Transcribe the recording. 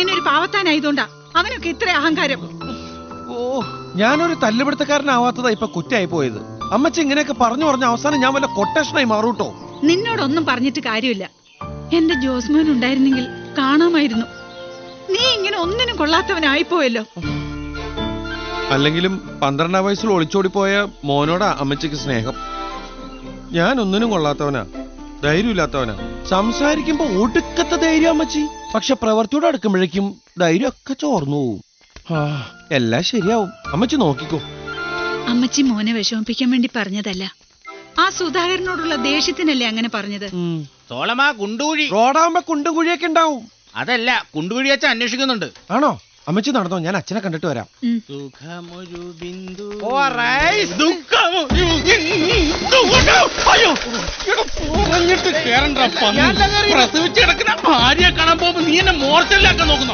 ഇങ്ങനെ ഒരു പാവത്താനായതുകൊണ്ടാ അവനൊക്കെ ഇത്ര അഹങ്കാരം. ഓ, ഞാനൊരു തല്ലുപിടുത്തക്കാരനാവാത്തതാ ഇപ്പൊ കുറ്റായി പോയത്. അമ്മച്ചി ഇങ്ങനെയൊക്കെ പറഞ്ഞു പറഞ്ഞ അവസാനം ഞാൻ വല്ല കൊട്ടേഷനായി മാറൂട്ടോ. നിന്നോടൊന്നും പറഞ്ഞിട്ട് കാര്യമില്ല. എന്റെ ജോസ്മോൻ ഉണ്ടായിരുന്നെങ്കിൽ കാണാമായിരുന്നു. നീ ഇങ്ങനെ ഒന്നിനും കൊള്ളാത്തവനായിപ്പോയല്ലോ. അല്ലെങ്കിലും 12 വയസ്സിൽ ഒളിച്ചോടിപ്പോയ മോനോടാ അമ്മച്ചിക്ക് സ്നേഹം. ഞാൻ ഒന്നിനും കൊള്ളാത്തവനാ, ധൈര്യമില്ലാത്തവനാ. സംസാരിക്കുമ്പോ ഒടുക്കത്തെ ധൈര്യം അമ്മച്ചി, പക്ഷെ പ്രവൃത്തിയോട് അടുക്കുമ്പോഴേക്കും ധൈര്യം ഒക്കെ ചോർന്നു പോവും. എല്ലാം ശരിയാവും, അമ്മച്ചി നോക്കിക്കോ. അമ്മച്ചി മോനെ വിഷമിപ്പിക്കാൻ വേണ്ടി പറഞ്ഞതല്ല. ആ സുധാകരനോടുള്ള ദേഷ്യത്തിനല്ലേ അങ്ങനെ പറഞ്ഞത്. സോളമാ കുണ്ടുകുഴി റോഡാകുമ്പോ കുണ്ടും കുഴിയൊക്കെ ഉണ്ടാവും. അതല്ല, കുണ്ടുകുഴി അച്ഛൻ അന്വേഷിക്കുന്നുണ്ട്. ആണോ? അമ്മച്ചി നടന്നോ, ഞാൻ അച്ഛനെ കണ്ടിട്ട് വരാം. സുഖമൊരു ബിന്ദു പ്രസവിച്ച് കിടക്കുന്ന ഭാര്യയെ കാണാൻ പോകുമ്പോ നീ എന്നെ മോർച്ചലിലാക്കാൻ നോക്കുന്നോ?